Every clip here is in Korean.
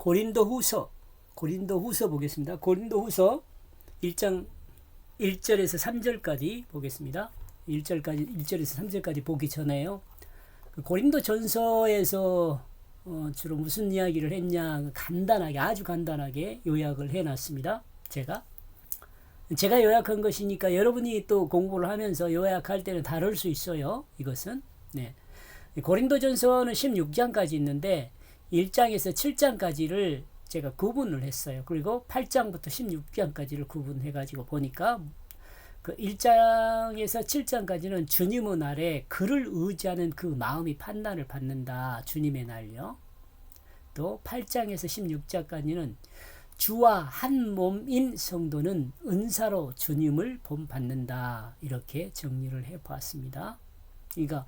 고린도후서 보겠습니다. 고린도후서 1장 1절에서 3절까지 보겠습니다. 1절에서 3절까지 보기 전에요. 고린도 전서에서 주로 무슨 이야기를 했냐, 간단하게, 아주 간단하게 요약을 해놨습니다. 제가 요약한 것이니까 여러분이 또 공부를 하면서 요약할 때는 다를 수 있어요. 이것은. 네. 고린도전서는 16장까지 있는데 1장에서 7장까지를 제가 구분을 했어요. 그리고 8장부터 16장까지를 구분해가지고 보니까 그 1장에서 7장까지는 주님의 날에 그를 의지하는 그 마음이 판단을 받는다. 주님의 날요. 또 8장에서 16장까지는 주와 한 몸인 성도는 은사로 주님을 본받는다. 이렇게 정리를 해보았습니다. 그러니까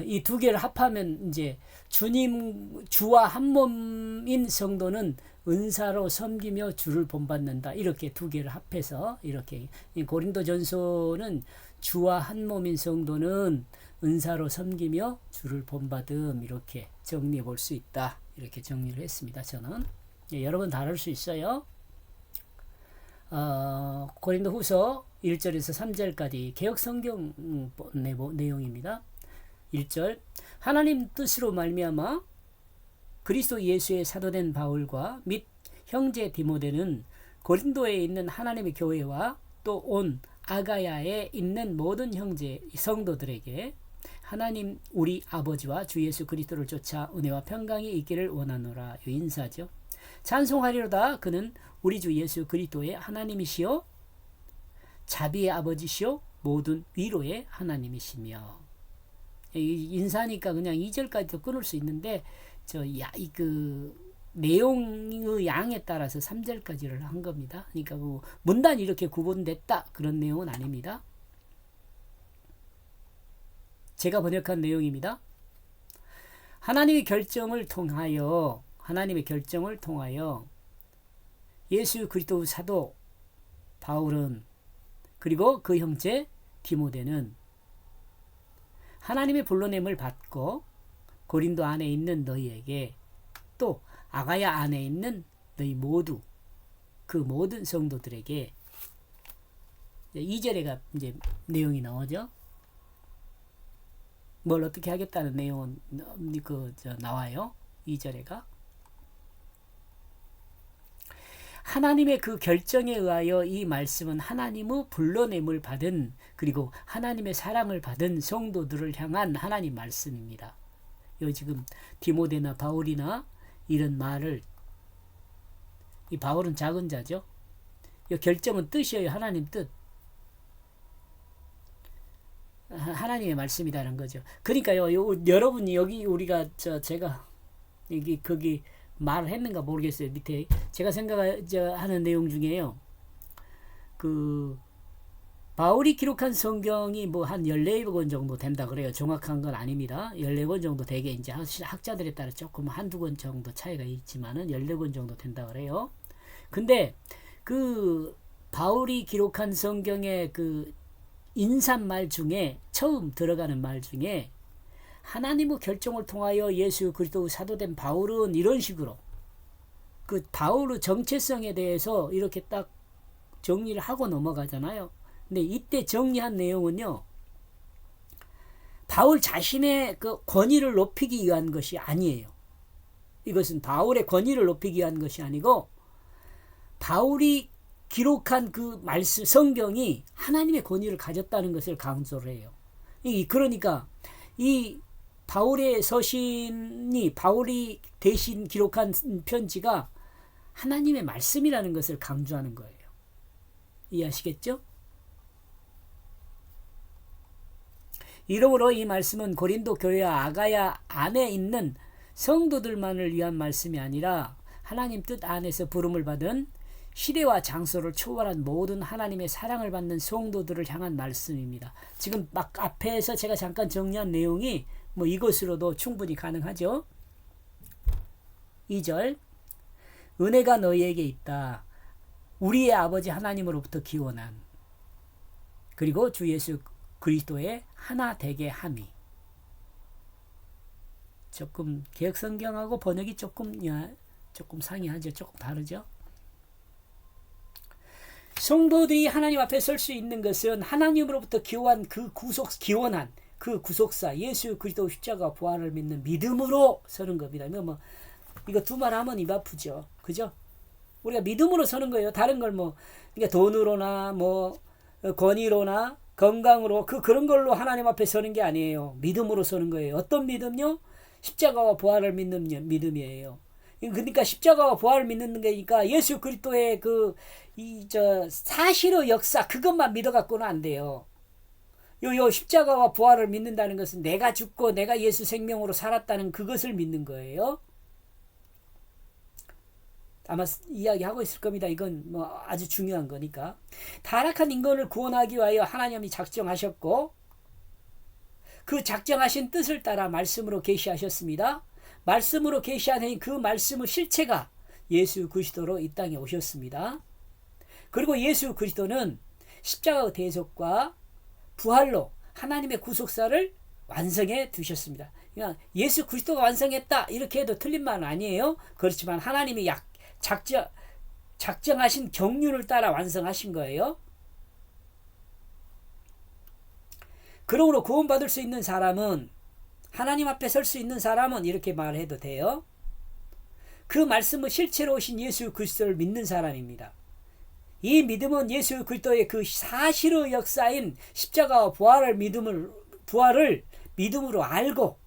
이 두 개를 합하면 이제 주와 한 몸인 성도는 은사로 섬기며 주를 본받는다. 이렇게 두 개를 합해서 이렇게 고린도전서는 주와 한 몸인 성도는 은사로 섬기며 주를 본받음 이렇게 정리해 볼 수 있다. 이렇게 정리를 했습니다. 저는 여러분 다를 수 있어요. 고린도후서 1절에서 3절까지 개역성경 내용입니다. 1절 하나님 뜻으로 말미암아 그리스도 예수의 사도된 바울과 및 형제 디모데는 고린도에 있는 하나님의 교회와 또 온 아가야에 있는 모든 형제 성도들에게 하나님 우리 아버지와 주 예수 그리스도를 쫓아 은혜와 평강이 있기를 원하노라. 이 인사죠. 찬송하리로다. 그는 우리 주 예수 그리스도의 하나님이시요 자비의 아버지시요 모든 위로의 하나님이시며. 인사니까 그냥 2절까지도 끊을 수 있는데 내용의 양에 따라서 3절까지를 한 겁니다. 그러니까 문단이 이렇게 구분됐다 그런 내용은 아닙니다. 제가 번역한 내용입니다. 하나님의 결정을 통하여 예수 그리스도 사도 바울은 그리고 그 형제 디모데는 하나님의 불러냄을 받고 고린도 안에 있는 너희에게 또 아가야 안에 있는 너희 모두 그 모든 성도들에게 2절에가 이제 내용이 나오죠. 뭘 어떻게 하겠다는 내용은 나와요. 2절에가 하나님의 그 결정에 의하여 이 말씀은 하나님의 불러냄을 받은 그리고 하나님의 사랑을 받은 성도들을 향한 하나님 말씀입니다. 지금 디모데나 바울이나 이런 말을 이 바울은 작은 자죠. 이 결정은 뜻이에요. 하나님 뜻. 하나님의 말씀이라는 거죠. 그러니까요. 여러분이 여기 우리가 제가 여기 거기 말을 했는가 모르겠어요. 밑에 제가 생각하는 내용 중에요. 바울이 기록한 성경이 뭐 한 14권 정도 된다 그래요. 정확한 건 아닙니다. 14권 정도 되게 이제 학자들에 따라 조금 한두 권 정도 차이가 있지만은 14권 정도 된다 그래요. 근데 바울이 기록한 성경의 인사말 중에 처음 들어가는 말 중에 하나님의 결정을 통하여 예수 그리스도 사도된 바울은 이런 식으로 바울의 정체성에 대해서 이렇게 딱 정리를 하고 넘어가잖아요. 근데 이때 정리한 내용은요. 바울 자신의 권위를 높이기 위한 것이 아니에요. 이것은 바울의 권위를 높이기 위한 것이 아니고 바울이 기록한 그 말씀 성경이 하나님의 권위를 가졌다는 것을 강조를 해요. 그러니까 이 바울의 서신이 바울이 대신 기록한 편지가 하나님의 말씀이라는 것을 강조하는 거예요. 이해하시겠죠? 이러므로 이 말씀은 고린도 교회와 아가야 안에 있는 성도들만을 위한 말씀이 아니라 하나님 뜻 안에서 부름을 받은 시대와 장소를 초월한 모든 하나님의 사랑을 받는 성도들을 향한 말씀입니다. 지금 막 앞에서 제가 잠깐 정리한 내용이 이것으로도 충분히 가능하죠. 2절 은혜가 너희에게 있다. 우리의 아버지 하나님으로부터 기원한 그리고 주 예수 그리스도의 하나 되게 함이. 조금 개역성경하고 번역이 조금 조금 상이하죠. 조금 다르죠. 성도들이 하나님 앞에 설 수 있는 것은 하나님으로부터 기원한 그 구속사 예수 그리스도 십자가 부활을 믿는 믿음으로 서는 겁니다. 이거 두 말 하면 입 아프죠. 그죠? 우리가 믿음으로 서는 거예요. 다른 걸 그러니까 돈으로나 권위로나 건강으로 그런 걸로 하나님 앞에 서는 게 아니에요. 믿음으로 서는 거예요. 어떤 믿음요? 십자가와 부활을 믿는 믿음이에요. 그러니까 십자가와 부활을 믿는 거니까 예수 그리스도의 사실의 역사 그것만 믿어갖고는 안 돼요. 요 십자가와 부활을 믿는다는 것은 내가 죽고 내가 예수 생명으로 살았다는 그것을 믿는 거예요. 아마 이야기하고 있을 겁니다. 이건 아주 중요한 거니까. 타락한 인간을 구원하기 위하여 하나님이 작정하셨고 그 작정하신 뜻을 따라 말씀으로 계시하셨습니다. 말씀으로 계시하는 그 말씀의 실체가 예수 그리스도로 이 땅에 오셨습니다. 그리고 예수 그리스도는 십자가의 대속과 부활로 하나님의 구속사를 완성해 두셨습니다. 그러니까 예수 그리스도가 완성했다 이렇게 해도 틀린 말은 아니에요. 그렇지만 하나님이 작정하신 경륜을 따라 완성하신 거예요. 그러므로 구원받을 수 있는 사람은 하나님 앞에 설 수 있는 사람은 이렇게 말해도 돼요. 그 말씀은 실체로 오신 예수 그리스도를 믿는 사람입니다. 이 믿음은 예수 그리스도의 그 사실의 역사인 십자가와 부활을 믿음으로 알고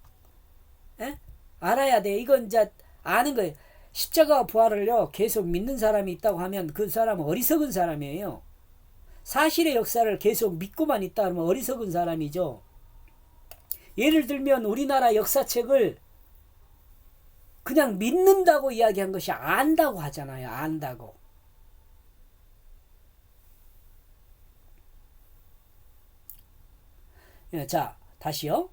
알아야 돼. 이건 이제 아는 거예요. 십자가와 부활을요 계속 믿는 사람이 있다고 하면 그 사람은 어리석은 사람이에요. 사실의 역사를 계속 믿고만 있다 하면 어리석은 사람이죠. 예를 들면 우리나라 역사책을 그냥 믿는다고 이야기한 것이 안다고 하잖아요. 안다고. 자, 다시요.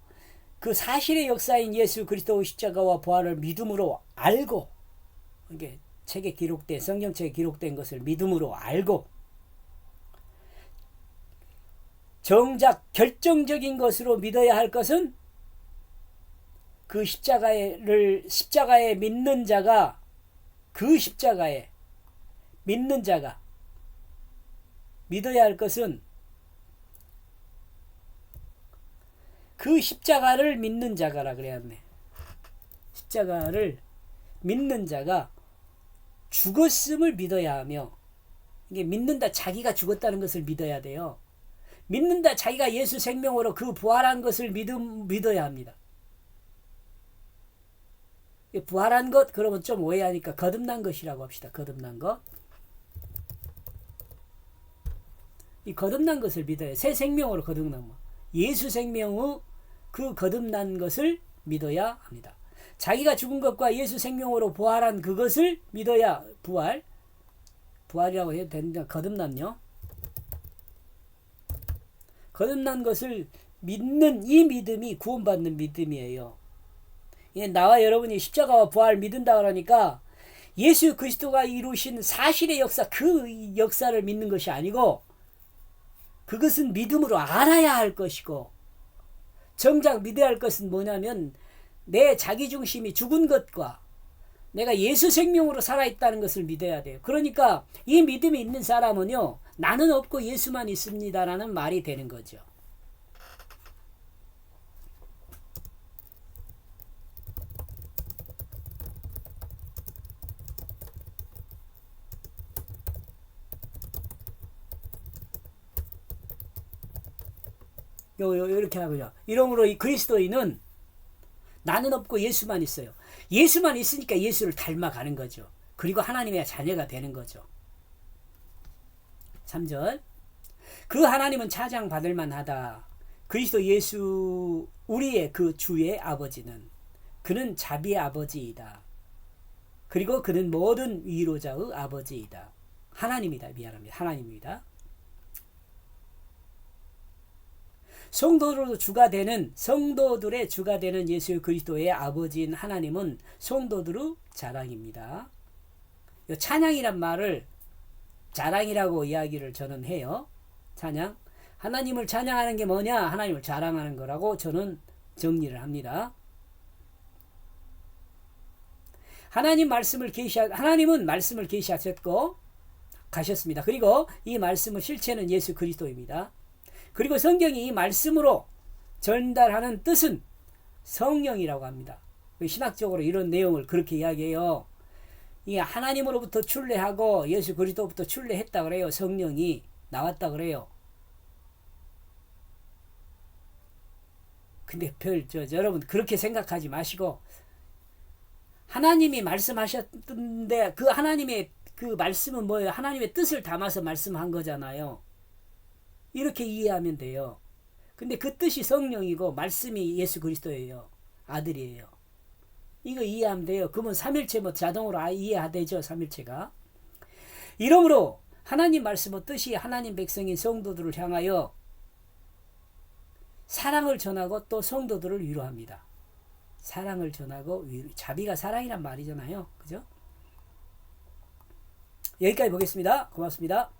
그 사실의 역사인 예수 그리스도의 십자가와 부활을 믿음으로 알고, 이게 책에 기록된, 성경책에 기록된 것을 믿음으로 알고, 정작 결정적인 것으로 믿어야 할 것은 그 십자가에 믿는 자가, 그 십자가에 믿는 자가 믿어야 할 것은 그 십자가를 믿는 자가라 그래야 하네. 십자가를 믿는 자가 죽었음을 믿어야 하며, 이게 믿는다 자기가 죽었다는 것을 믿어야 돼요. 믿는다 자기가 예수 생명으로 그 부활한 것을 믿어야 합니다. 부활한 것 그러면 좀 오해하니까 거듭난 것이라고 합시다. 거듭난 것. 이 거듭난 것을 믿어야, 새 생명으로 거듭난 것. 예수 생명의 그 거듭난 것을 믿어야 합니다. 자기가 죽은 것과 예수 생명으로 부활한 그것을 믿어야 부활이라고 해도 된다. 거듭난요. 거듭난 것을 믿는 이 믿음이 구원받는 믿음이에요. 나와 여러분이 십자가와 부활 믿는다 그러니까 예수 그리스도가 이루신 사실의 역사, 그 역사를 믿는 것이 아니고 그것은 믿음으로 알아야 할 것이고, 정작 믿어야 할 것은 뭐냐면 내 자기중심이 죽은 것과 내가 예수 생명으로 살아있다는 것을 믿어야 돼요. 그러니까 이 믿음이 있는 사람은요, 나는 없고 예수만 있습니다라는 말이 되는 거죠. 이렇게 하고요. 이러므로 이 그리스도인은 나는 없고 예수만 있어요. 예수만 있으니까 예수를 닮아가는 거죠. 그리고 하나님의 자녀가 되는 거죠. 3절. 그 하나님은 찬양받을 만하다. 그리스도 예수 우리의 그 주의 아버지는 그는 자비의 아버지이다. 그리고 그는 모든 위로자의 아버지이다. 하나님이다. 미안합니다. 하나님입니다. 성도들의 주가 되는 예수 그리스도의 아버지인 하나님은 성도들의 자랑입니다. 찬양이란 말을 자랑이라고 이야기를 저는 해요. 찬양. 하나님을 찬양하는 게 뭐냐? 하나님을 자랑하는 거라고 저는 정리를 합니다. 하나님은 말씀을 계시하셨고 가셨습니다. 그리고 이 말씀의 실체는 예수 그리스도입니다. 그리고 성경이 이 말씀으로 전달하는 뜻은 성령이라고 합니다. 신학적으로 이런 내용을 그렇게 이야기해요. 이 하나님으로부터 출래하고 예수 그리스도부터 출래했다 그래요. 성령이 나왔다 그래요. 근데 여러분 그렇게 생각하지 마시고 하나님이 말씀하셨는데 그 하나님의 그 말씀은 뭐예요? 하나님의 뜻을 담아서 말씀한 거잖아요. 이렇게 이해하면 돼요. 근데 그 뜻이 성령이고 말씀이 예수 그리스도예요. 아들이에요. 이거 이해하면 돼요. 그러면 삼일체 뭐 자동으로 이해되죠. 삼일체가. 이러므로 하나님 말씀의 뜻이 하나님 백성인 성도들을 향하여 사랑을 전하고 또 성도들을 위로합니다. 사랑을 전하고 자비가 사랑이란 말이잖아요. 그죠? 여기까지 보겠습니다. 고맙습니다.